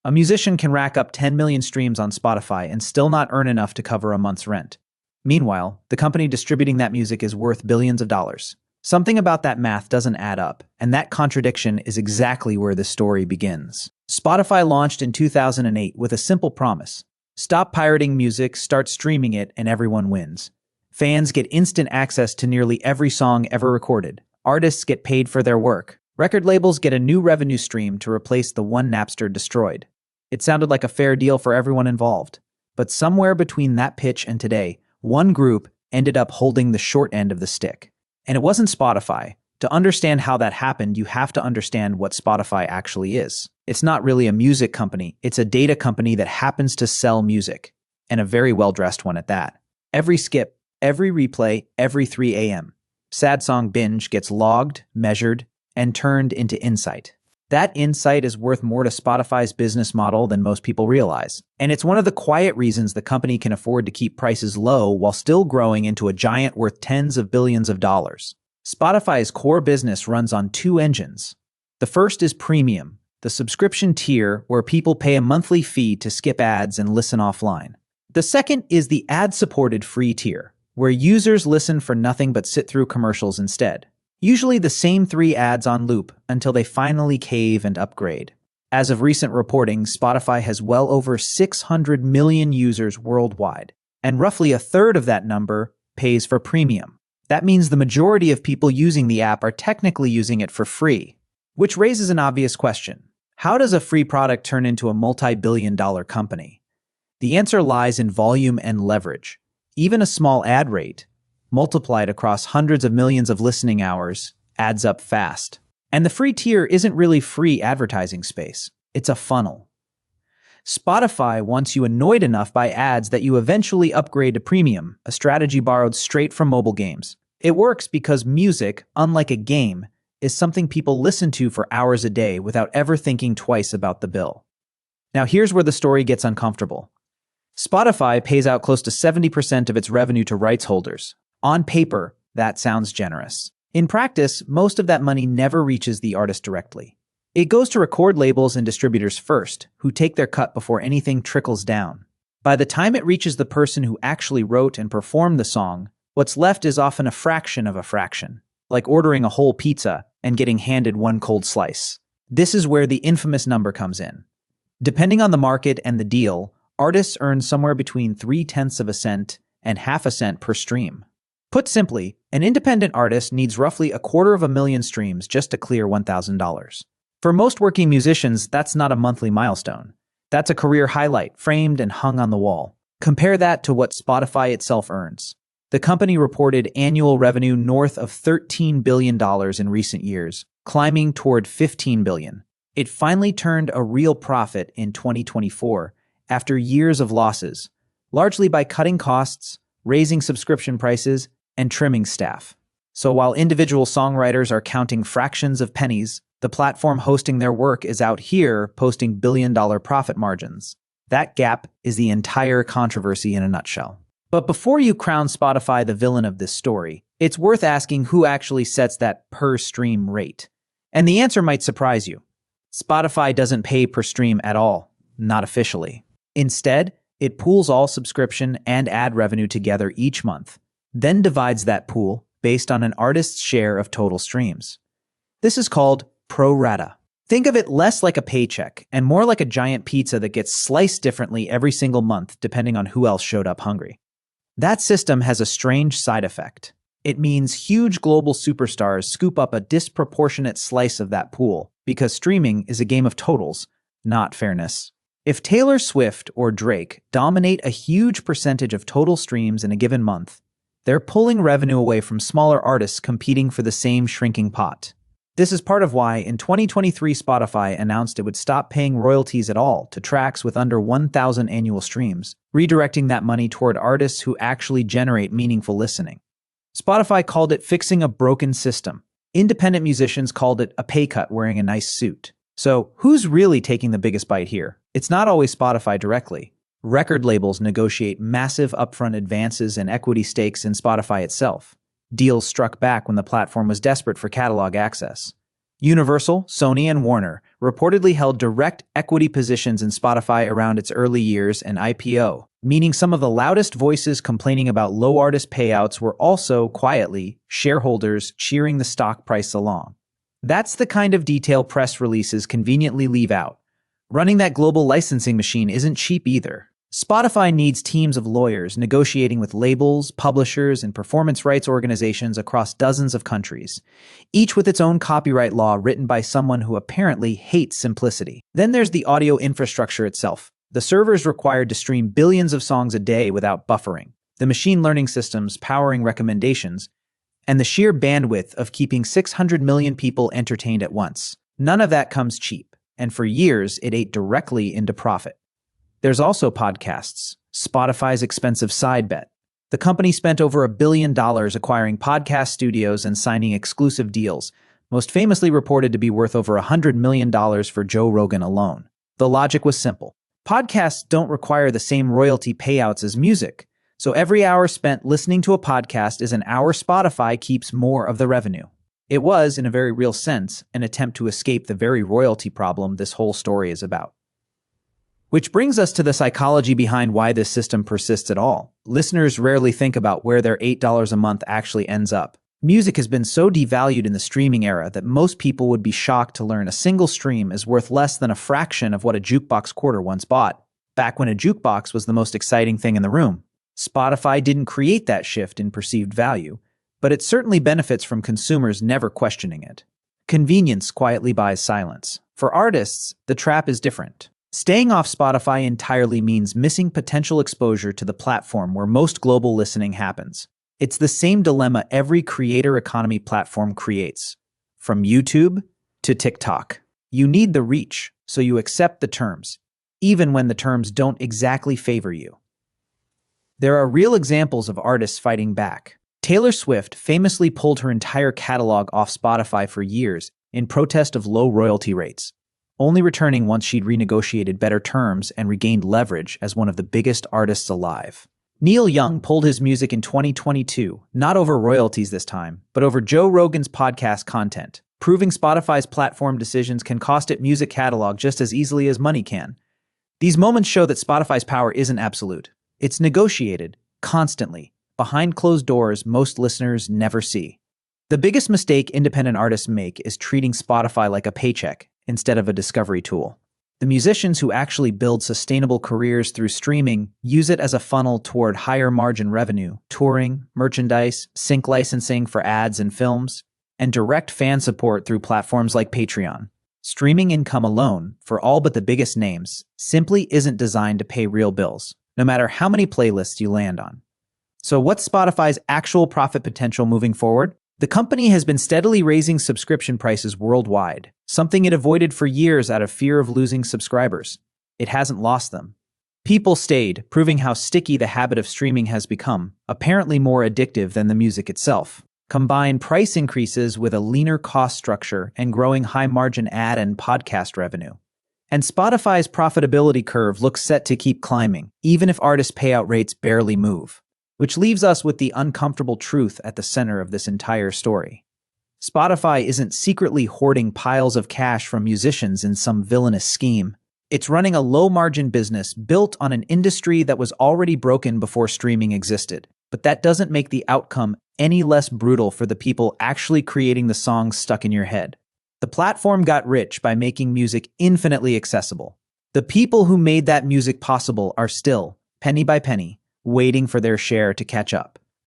A musician can rack up 10 million streams on Spotify and still not earn enough to cover a month's rent. Meanwhile, the company distributing that music is worth billions of dollars. Something about that math doesn't add up, and that contradiction is exactly where the story begins. Spotify launched in 2008 with a simple promise. Stop pirating music, start streaming it, and everyone wins. Fans get instant access to nearly every song ever recorded. Artists get paid for their work. Record labels get a new revenue stream to replace the one Napster destroyed. It sounded like a fair deal for everyone involved. But somewhere between that pitch and today, one group ended up holding the short end of the stick. And it wasn't Spotify. To understand how that happened, you have to understand what Spotify actually is. It's not really a music company. It's a data company that happens to sell music, and a very well-dressed one at that. Every skip, every replay, every 3 a.m. sad song binge gets logged, measured, and turned into insight. That insight is worth more to Spotify's business model than most people realize. And it's one of the quiet reasons the company can afford to keep prices low while still growing into a giant worth tens of billions of dollars. Spotify's core business runs on two engines. The first is Premium, the subscription tier where people pay a monthly fee to skip ads and listen offline. The second is the ad-supported free tier, where users listen for nothing but sit through commercials instead. Usually the same 3 ads on loop until they finally cave and upgrade. As of recent reporting, Spotify has well over 600 million users worldwide, and roughly a third of that number pays for Premium. That means the majority of people using the app are technically using it for free, which raises an obvious question. How does a free product turn into a multi-billion-dollar company? The answer lies in volume and leverage. Even a small ad rate, multiplied across hundreds of millions of listening hours, adds up fast. And the free tier isn't really free advertising space. It's a funnel. Spotify wants you annoyed enough by ads that you eventually upgrade to Premium, a strategy borrowed straight from mobile games. It works because music, unlike a game, is something people listen to for hours a day without ever thinking twice about the bill. Now here's where the story gets uncomfortable. Spotify pays out close to 70% of its revenue to rights holders. On paper, that sounds generous. In practice, most of that money never reaches the artist directly. It goes to record labels and distributors first, who take their cut before anything trickles down. By the time it reaches the person who actually wrote and performed the song, what's left is often a fraction of a fraction, like ordering a whole pizza and getting handed one cold slice. This is where the infamous number comes in. Depending on the market and the deal, artists earn somewhere between 0.3 of a cent and half a cent per stream. Put simply, an independent artist needs roughly 250,000 streams just to clear $1,000. For most working musicians, that's not a monthly milestone. That's a career highlight, framed and hung on the wall. Compare that to what Spotify itself earns. The company reported annual revenue north of $13 billion in recent years, climbing toward $15 billion. It finally turned a real profit in 2024 after years of losses, largely by cutting costs, raising subscription prices, and trimming staff. So while individual songwriters are counting fractions of pennies, the platform hosting their work is out here posting billion-dollar profit margins. That gap is the entire controversy in a nutshell. But before you crown Spotify the villain of this story, it's worth asking who actually sets that per-stream rate. And the answer might surprise you. Spotify doesn't pay per stream at all, not officially. Instead, it pools all subscription and ad revenue together each month, then divides that pool based on an artist's share of total streams. This is called pro rata. Think of it less like a paycheck and more like a giant pizza that gets sliced differently every single month depending on who else showed up hungry. That system has a strange side effect. It means huge global superstars scoop up a disproportionate slice of that pool because streaming is a game of totals, not fairness. If Taylor Swift or Drake dominate a huge percentage of total streams in a given month, they're pulling revenue away from smaller artists competing for the same shrinking pot. This is part of why in 2023 Spotify announced it would stop paying royalties at all to tracks with under 1,000 annual streams, redirecting that money toward artists who actually generate meaningful listening. Spotify called it fixing a broken system. Independent musicians called it a pay cut wearing a nice suit. So who's really taking the biggest bite here? It's not always Spotify directly. Record labels negotiate massive upfront advances and equity stakes in Spotify itself. Deals struck back when the platform was desperate for catalog access. Universal, Sony, and Warner reportedly held direct equity positions in Spotify around its early years and IPO, meaning some of the loudest voices complaining about low artist payouts were also, quietly, shareholders cheering the stock price along. That's the kind of detail press releases conveniently leave out. Running that global licensing machine isn't cheap either. Spotify needs teams of lawyers negotiating with labels, publishers, and performance rights organizations across dozens of countries, each with its own copyright law written by someone who apparently hates simplicity. Then there's the audio infrastructure itself. The servers required to stream billions of songs a day without buffering, the machine learning systems powering recommendations, and the sheer bandwidth of keeping 600 million people entertained at once. None of that comes cheap, and for years it ate directly into profit. There's also podcasts, Spotify's expensive side bet. The company spent over $1 billion acquiring podcast studios and signing exclusive deals, most famously reported to be worth over $100 million for Joe Rogan alone. The logic was simple. Podcasts don't require the same royalty payouts as music, so every hour spent listening to a podcast is an hour Spotify keeps more of the revenue. It was, in a very real sense, an attempt to escape the very royalty problem this whole story is about. Which brings us to the psychology behind why this system persists at all. Listeners rarely think about where their $8 a month actually ends up. Music has been so devalued in the streaming era that most people would be shocked to learn a single stream is worth less than a fraction of what a jukebox quarter once bought, back when a jukebox was the most exciting thing in the room. Spotify didn't create that shift in perceived value, but it certainly benefits from consumers never questioning it. Convenience quietly buys silence. For artists, the trap is different. Staying off Spotify entirely means missing potential exposure to the platform where most global listening happens. It's the same dilemma every creator economy platform creates. From YouTube to TikTok. You need the reach, so you accept the terms, even when the terms don't exactly favor you. There are real examples of artists fighting back. Taylor Swift famously pulled her entire catalog off Spotify for years in protest of low royalty rates, only returning once she'd renegotiated better terms and regained leverage as one of the biggest artists alive. Neil Young pulled his music in 2022, not over royalties this time, but over Joe Rogan's podcast content, proving Spotify's platform decisions can cost it music catalog just as easily as money can. These moments show that Spotify's power isn't absolute. It's negotiated, constantly, behind closed doors most listeners never see. The biggest mistake independent artists make is treating Spotify like a paycheck instead of a discovery tool. The musicians who actually build sustainable careers through streaming use it as a funnel toward higher margin revenue, touring, merchandise, sync licensing for ads and films, and direct fan support through platforms like Patreon. Streaming income alone, for all but the biggest names, simply isn't designed to pay real bills, no matter how many playlists you land on. So what's Spotify's actual profit potential moving forward? The company has been steadily raising subscription prices worldwide, something it avoided for years out of fear of losing subscribers. It hasn't lost them. People stayed, proving how sticky the habit of streaming has become, apparently more addictive than the music itself. Combine price increases with a leaner cost structure and growing high-margin ad and podcast revenue. And Spotify's profitability curve looks set to keep climbing, even if artist payout rates barely move. Which leaves us with the uncomfortable truth at the center of this entire story. Spotify isn't secretly hoarding piles of cash from musicians in some villainous scheme. It's running a low-margin business built on an industry that was already broken before streaming existed. But that doesn't make the outcome any less brutal for the people actually creating the songs stuck in your head. The platform got rich by making music infinitely accessible. The people who made that music possible are still, penny by penny, waiting for their share to catch up.